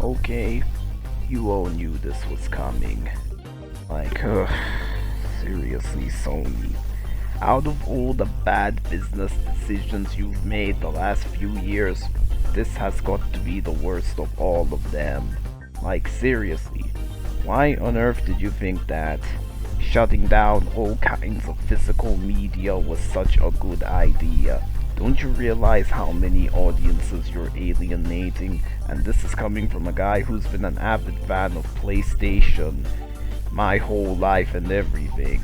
Okay, you all knew this was coming. Like, seriously, Sony. Out of all the bad business decisions you've made the last few years, this has got to be the worst of all of them. Like, seriously, why on earth did you think that shutting down all kinds of physical media was such a good idea? Don't you realize how many audiences you're alienating? And this is coming from a guy who's been an avid fan of PlayStation my whole life and everything.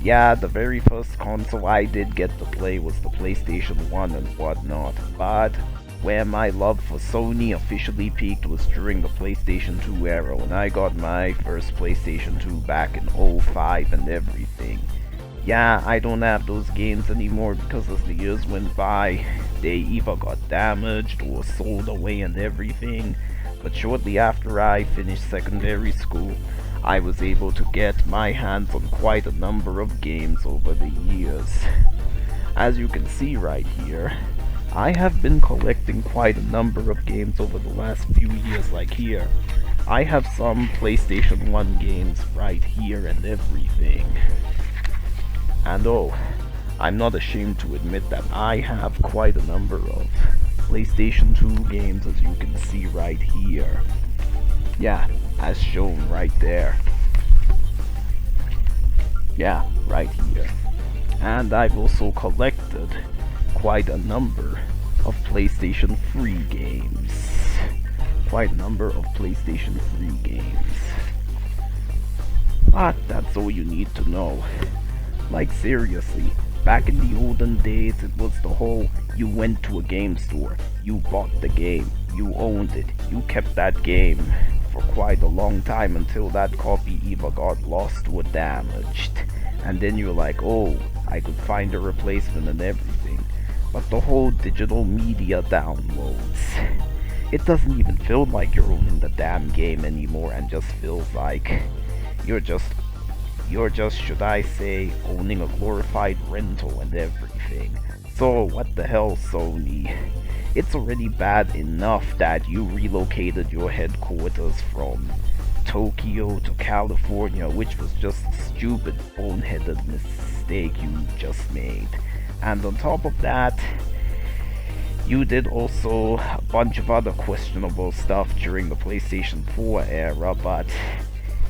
Yeah, the very first console I did get to play was the PlayStation 1 and whatnot, but where my love for Sony officially peaked was during the PlayStation 2 era, when I got my first PlayStation 2 back in '05 and everything. Yeah, I don't have those games anymore because as the years went by, they either got damaged or sold away and everything. But shortly after I finished secondary school, I was able to get my hands on quite a number of games over the years. As you can see right here, I have been collecting quite a number of games over the last few years. Like here, I have some PlayStation 1 games right here and everything. And oh, I'm not ashamed to admit that I have quite a number of PlayStation 2 games, as you can see right here. Yeah, as shown right there. Yeah, right here. And I've also collected quite a number of PlayStation 3 games. Quite a number of PlayStation 3 games. But that's all you need to know. Like seriously, back in the olden days it was the whole, you went to a game store, you bought the game, you owned it, you kept that game for quite a long time until that copy either got lost or damaged. And then you're like, oh, I could find a replacement and everything. But the whole digital media downloads, it doesn't even feel like you're owning the damn game anymore, and just feels like you're just, should I say, owning a glorified rental and everything. So what the hell, Sony? It's already bad enough that you relocated your headquarters from Tokyo to California, which was just a stupid, boneheaded mistake you just made. And on top of that, you did also a bunch of other questionable stuff during the PlayStation 4 era, but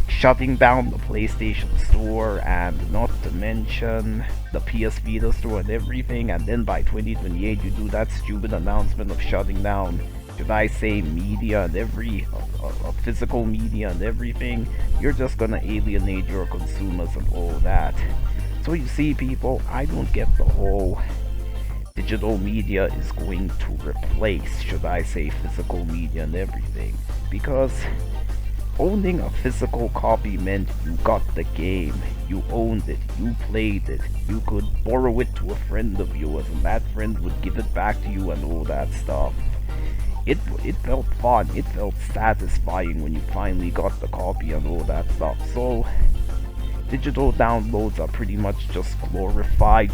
shutting down the PlayStation Store, and not to mention the PS Vita store and everything, and then by 2028 you do that stupid announcement of shutting down, should I say, media and physical media and everything. You're just gonna alienate your consumers and all that. So you see, people, I don't get the whole digital media is going to replace, should I say, physical media and everything, because owning a physical copy meant you got the game, you owned it, you played it, you could borrow it to a friend of yours and that friend would give it back to you and all that stuff. It felt fun, it felt satisfying when you finally got the copy and all that stuff. So digital downloads are pretty much just glorified,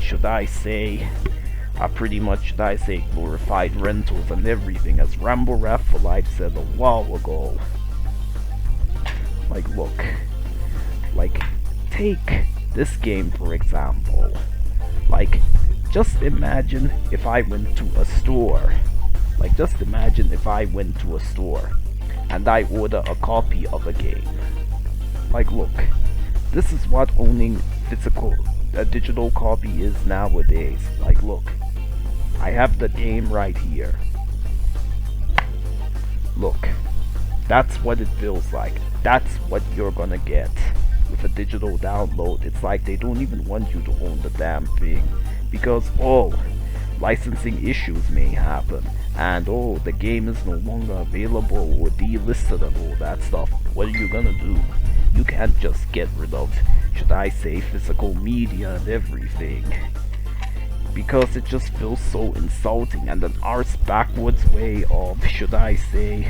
glorified rentals and everything, as Rambo Rap for Life said a while ago. Like, look, like, take this game for example. Like, just imagine if I went to a store. And I order a copy of a game. Like, look, this is what owning a digital copy is nowadays. Like, look, I have the game right here. Look, that's what it feels like. That's what you're gonna get with a digital download. It's like they don't even want you to own the damn thing, because licensing issues may happen, and the game is no longer available or delisted and all that stuff. What are you gonna do? You can't just get rid of, should I say, physical media and everything, because it just feels so insulting and an arse backwards way of, should I say,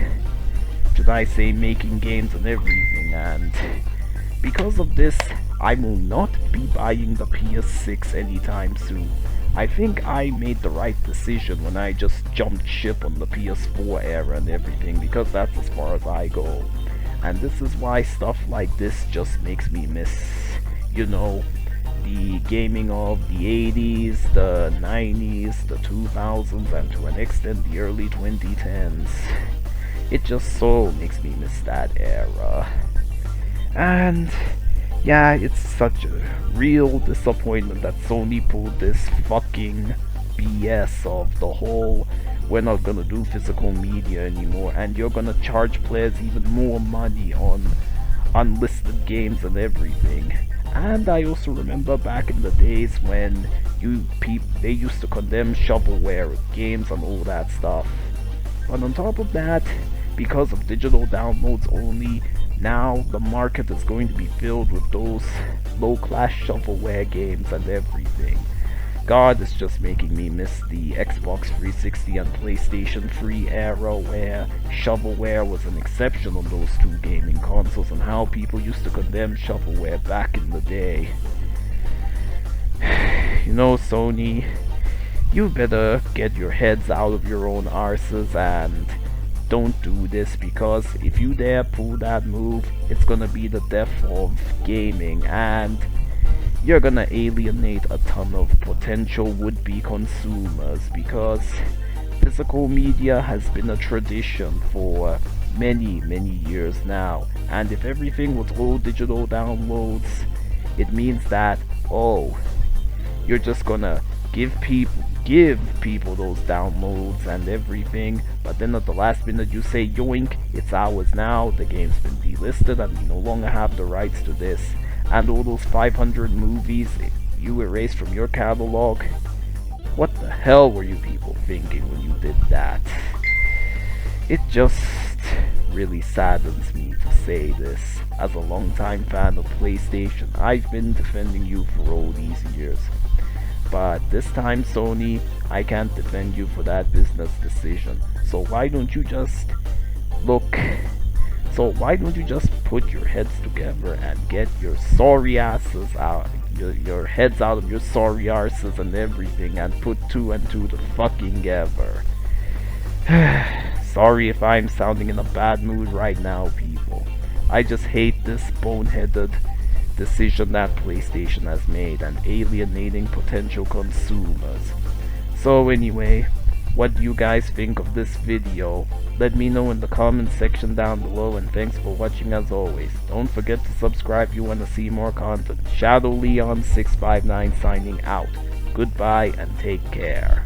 making games and everything. And because of this, I will not be buying the PS6 anytime soon. I think I made the right decision when I just jumped ship on the PS4 era and everything, because that's as far as I go. And this is why stuff like this just makes me miss, you know, the gaming of the 80s, the 90s, the 2000s, and to an extent the early 2010s. It just so makes me miss that era. And yeah, it's such a real disappointment that Sony pulled this fucking BS of the whole we're not gonna do physical media anymore, and you're gonna charge players even more money on unlisted games and everything. And I also remember back in the days when they used to condemn shovelware games and all that stuff. But on top of that, because of digital downloads only, now the market is going to be filled with those low-class shovelware games and everything. God, it's just making me miss the Xbox 360 and PlayStation 3 era where shovelware was an exception on those two gaming consoles, and how people used to condemn shovelware back in the day. You know, Sony, you better get your heads out of your own arses and don't do this, because if you dare pull that move, it's gonna be the death of gaming, and you're gonna alienate a ton of potential would-be consumers, because physical media has been a tradition for many years now, and if everything was all digital downloads, it means that, oh, you're just gonna give people those downloads and everything, but then at the last minute you say, yoink, it's ours now, the game's been delisted and we no longer have the rights to this. And all those 500 movies you erased from your catalog. What the hell were you people thinking when you did that? It just really saddens me to say this. As a longtime fan of PlayStation, I've been defending you for all these years. But this time, Sony, I can't defend you for that business decision. So why don't you just put your heads together and get your sorry asses out, your heads out of your sorry arses and everything, and put two and two to fucking together. Sorry if I'm sounding in a bad mood right now, people. I just hate this boneheaded decision that PlayStation has made and alienating potential consumers. So anyway, what do you guys think of this video? Let me know in the comment section down below, and thanks for watching as always. Don't forget to subscribe if you want to see more content. Shadow Leon 659 signing out. Goodbye and take care.